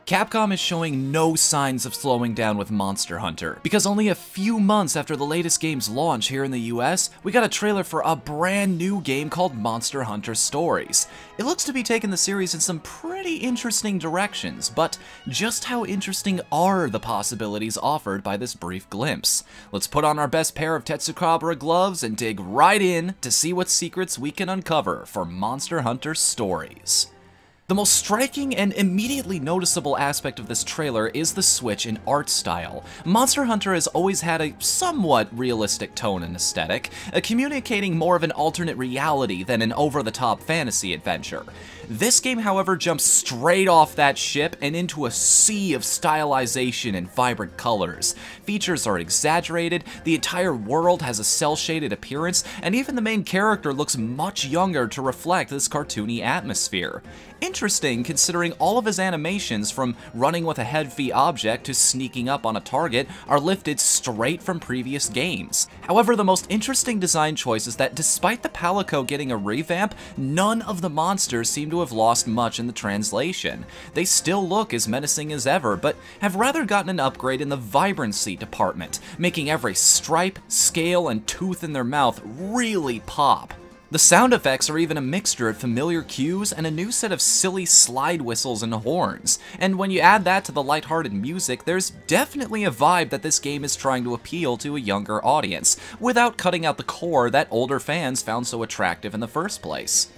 Capcom is showing no signs of slowing down with Monster Hunter, because only a few months after the latest game's launch here in the US, we got a trailer for a brand new game called Monster Hunter Stories. It looks to be taking the series in some pretty interesting directions, but just how interesting are the possibilities offered by this brief glimpse? Let's put on our best pair of Tetsukabra gloves and dig right in to see what secrets we can uncover for Monster Hunter Stories. The most striking and immediately noticeable aspect of this trailer is the switch in art style. Monster Hunter has always had a somewhat realistic tone and aesthetic, communicating more of an alternate reality than an over-the-top fantasy adventure. This game, however, jumps straight off that ship and into a sea of stylization and vibrant colors. Features are exaggerated, the entire world has a cel-shaded appearance, and even the main character looks much younger to reflect this cartoony atmosphere. Interesting, considering all of his animations, from running with a heavy object to sneaking up on a target, are lifted straight from previous games. However, the most interesting design choice is that despite the Palico getting a revamp, none of the monsters seem to have lost much in the translation. They still look as menacing as ever, but have rather gotten an upgrade in the vibrancy department, making every stripe, scale, and tooth in their mouth really pop. The sound effects are even a mixture of familiar cues and a new set of silly slide whistles and horns, and when you add that to the lighthearted music, there's definitely a vibe that this game is trying to appeal to a younger audience, without cutting out the core that older fans found so attractive in the first place.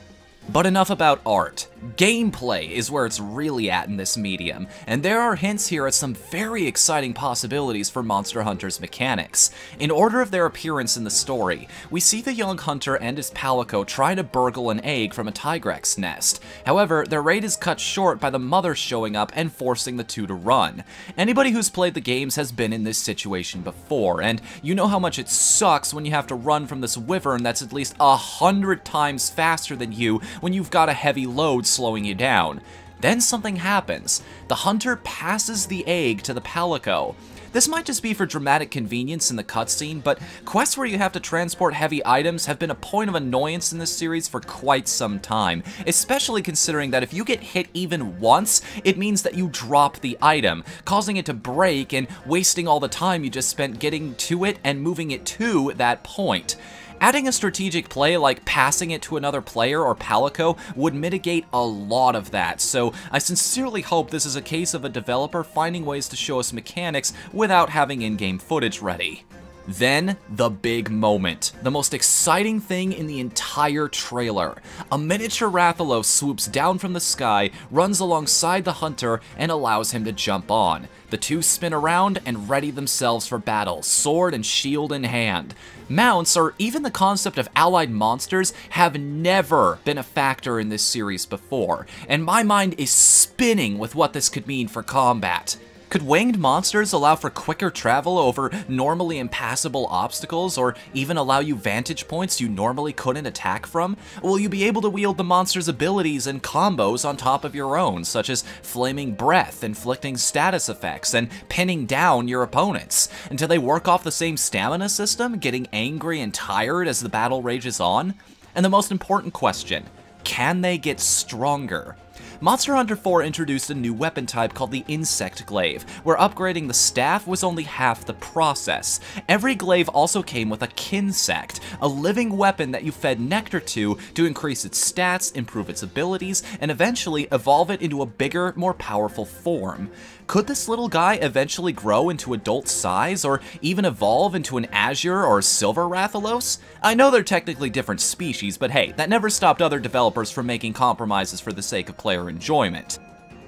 But enough about art. Gameplay is where it's really at in this medium, and there are hints here at some very exciting possibilities for Monster Hunter's mechanics. In order of their appearance in the story, we see the young hunter and his Palico try to burgle an egg from a tigrex nest. However, their raid is cut short by the mother showing up and forcing the two to run. Anybody who's played the games has been in this situation before, and you know how much it sucks when you have to run from this wyvern that's at least 100 times faster than you when you've got a heavy load slowing you down. Then something happens. The hunter passes the egg to the Palico. This might just be for dramatic convenience in the cutscene, but quests where you have to transport heavy items have been a point of annoyance in this series for quite some time, especially considering that if you get hit even once, it means that you drop the item, causing it to break and wasting all the time you just spent getting to it and moving it to that point. Adding a strategic play like passing it to another player or Palico would mitigate a lot of that, so I sincerely hope this is a case of a developer finding ways to show us mechanics without having in-game footage ready. Then, the big moment. The most exciting thing in the entire trailer. A miniature Rathalos swoops down from the sky, runs alongside the hunter, and allows him to jump on. The two spin around and ready themselves for battle, sword and shield in hand. Mounts, or even the concept of allied monsters, have never been a factor in this series before, and my mind is spinning with what this could mean for combat. Could winged monsters allow for quicker travel over normally impassable obstacles, or even allow you vantage points you normally couldn't attack from? Will you be able to wield the monster's abilities and combos on top of your own, such as flaming breath, inflicting status effects, and pinning down your opponents? And do they work off the same stamina system, getting angry and tired as the battle rages on? And the most important question, can they get stronger? Monster Hunter 4 introduced a new weapon type called the Insect Glaive, where upgrading the staff was only half the process. Every glaive also came with a Kinsect, a living weapon that you fed nectar to increase its stats, improve its abilities, and eventually evolve it into a bigger, more powerful form. Could this little guy eventually grow into adult size, or even evolve into an Azure or Silver Rathalos? I know they're technically different species, but hey, that never stopped other developers from making compromises for the sake of player enjoyment.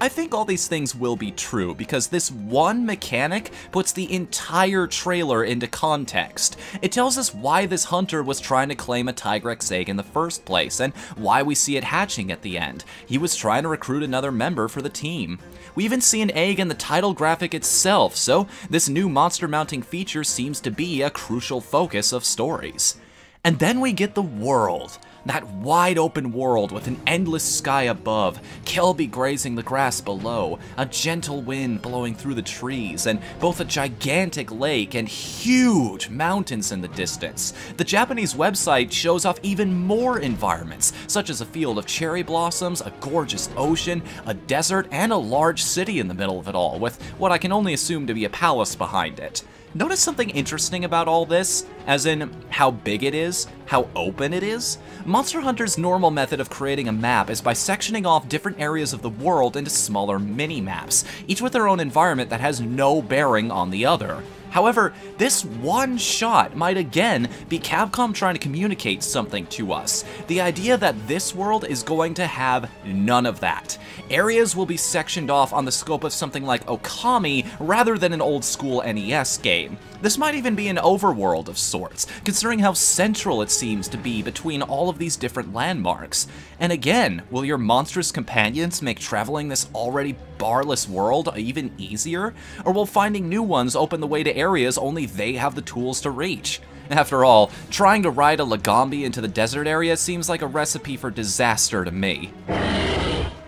I think all these things will be true, because this one mechanic puts the entire trailer into context. It tells us why this hunter was trying to claim a tigrex egg in the first place, and why we see it hatching at the end. He was trying to recruit another member for the team. We even see an egg in the title graphic itself, so this new monster mounting feature seems to be a crucial focus of stories. And then we get the world. That wide open world with an endless sky above, Kelby grazing the grass below, a gentle wind blowing through the trees, and both a gigantic lake and huge mountains in the distance. The Japanese website shows off even more environments, such as a field of cherry blossoms, a gorgeous ocean, a desert, and a large city in the middle of it all, with what I can only assume to be a palace behind it. Notice something interesting about all this, as in how big it is, how open it is? Monster Hunter's normal method of creating a map is by sectioning off different areas of the world into smaller mini-maps, each with their own environment that has no bearing on the other. However, this one shot might again be Capcom trying to communicate something to us. The idea that this world is going to have none of that. Areas will be sectioned off on the scope of something like Okami rather than an old school NES game. This might even be an overworld of sorts, considering how central it seems to be between all of these different landmarks. And again, will your monstrous companions make traveling this already barless world even easier? Or will finding new ones open the way to areas only they have the tools to reach? After all, trying to ride a Lagambi into the desert area seems like a recipe for disaster to me.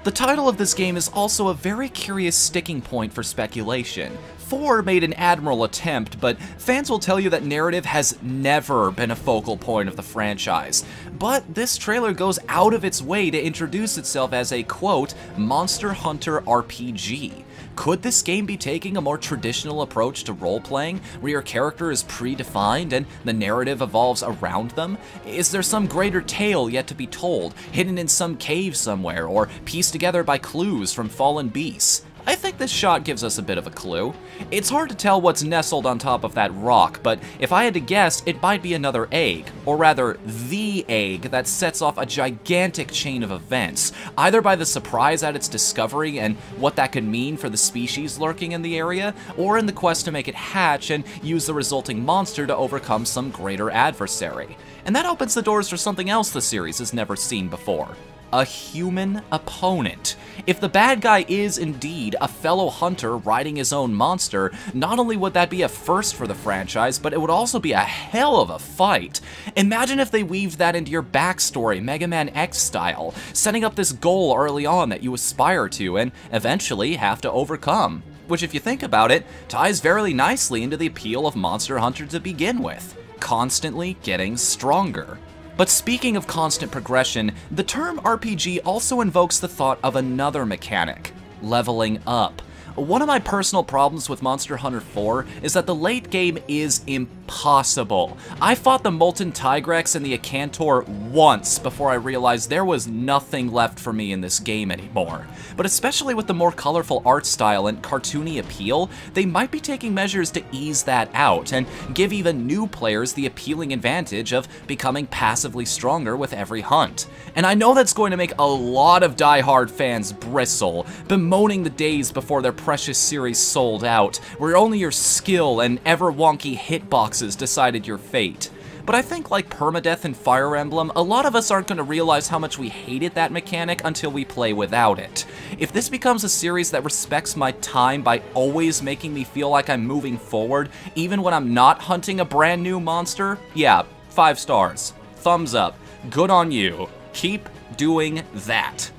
The title of this game is also a very curious sticking point for speculation. 4 made an admirable attempt, but fans will tell you that narrative has never been a focal point of the franchise. But this trailer goes out of its way to introduce itself as a, quote, Monster Hunter RPG. Could this game be taking a more traditional approach to role-playing, where your character is predefined and the narrative evolves around them? Is there some greater tale yet to be told, hidden in some cave somewhere, or pieced together by clues from fallen beasts? I think this shot gives us a bit of a clue. It's hard to tell what's nestled on top of that rock, but if I had to guess, it might be another egg, or rather, the egg that sets off a gigantic chain of events, either by the surprise at its discovery and what that could mean for the species lurking in the area, or in the quest to make it hatch and use the resulting monster to overcome some greater adversary. And that opens the doors for something else the series has never seen before. A human opponent. If the bad guy is indeed a fellow hunter riding his own monster, not only would that be a first for the franchise, but it would also be a hell of a fight. Imagine if they weaved that into your backstory, Mega Man X style, setting up this goal early on that you aspire to and eventually have to overcome. Which, if you think about it, ties very nicely into the appeal of Monster Hunter to begin with, constantly getting stronger. But speaking of constant progression, the term RPG also invokes the thought of another mechanic, leveling up. One of my personal problems with Monster Hunter 4 is that the late game is impossible. I fought the Molten Tigrex and the Acantor once before I realized there was nothing left for me in this game anymore. But especially with the more colorful art style and cartoony appeal, they might be taking measures to ease that out and give even new players the appealing advantage of becoming passively stronger with every hunt. And I know that's going to make a lot of die-hard fans bristle, bemoaning the days before their precious series sold out, where only your skill and ever-wonky hitboxes decided your fate. But I think, like permadeath and Fire Emblem, a lot of us aren't going to realize how much we hated that mechanic until we play without it. If this becomes a series that respects my time by always making me feel like I'm moving forward, even when I'm not hunting a brand new monster, yeah, 5 stars. Thumbs up. Good on you. Keep doing that.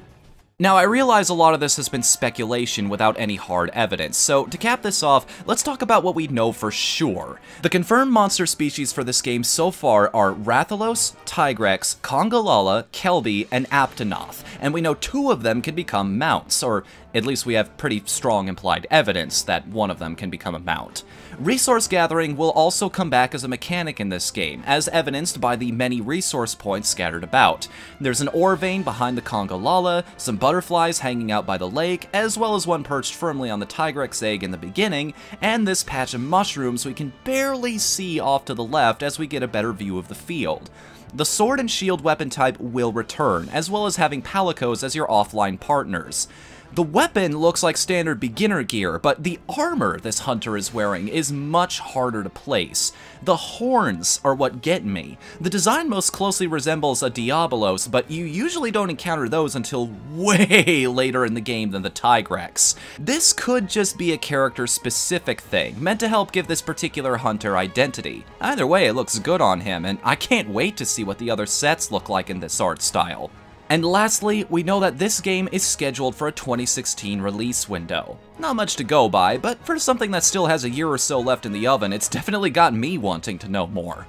Now, I realize a lot of this has been speculation without any hard evidence, so to cap this off, let's talk about what we know for sure. The confirmed monster species for this game so far are Rathalos, Tigrex, Congalala, Kelby, and Aptonoth, and we know 2 of them can become mounts, or at least we have pretty strong implied evidence that one of them can become a mount. Resource gathering will also come back as a mechanic in this game, as evidenced by the many resource points scattered about. There's an ore vein behind the Congalala, some butterflies hanging out by the lake, as well as one perched firmly on the Tigrex egg in the beginning, and this patch of mushrooms we can barely see off to the left as we get a better view of the field. The sword and shield weapon type will return, as well as having palicos as your offline partners. The weapon looks like standard beginner gear, but the armor this hunter is wearing is much harder to place. The horns are what get me. The design most closely resembles a Diabolos, but you usually don't encounter those until way later in the game than the Tigrex. This could just be a character-specific thing, meant to help give this particular hunter identity. Either way, it looks good on him, and I can't wait to see what the other sets look like in this art style. And lastly, we know that this game is scheduled for a 2016 release window. Not much to go by, but for something that still has a year or so left in the oven, it's definitely got me wanting to know more.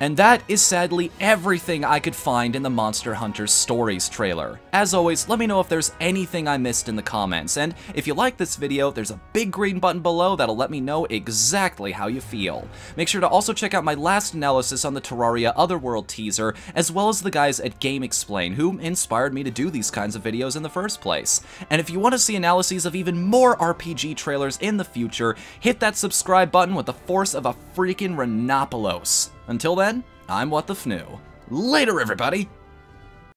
And that is sadly everything I could find in the Monster Hunter Stories trailer. As always, let me know if there's anything I missed in the comments, and if you like this video, there's a big green button below that'll let me know exactly how you feel. Make sure to also check out my last analysis on the Terraria Otherworld teaser, as well as the guys at GameXplain, who inspired me to do these kinds of videos in the first place. And if you want to see analyses of even more RPG trailers in the future, hit that subscribe button with the force of a freaking Rhinopolos. Until then, I'm Whatthefnu. Later, everybody!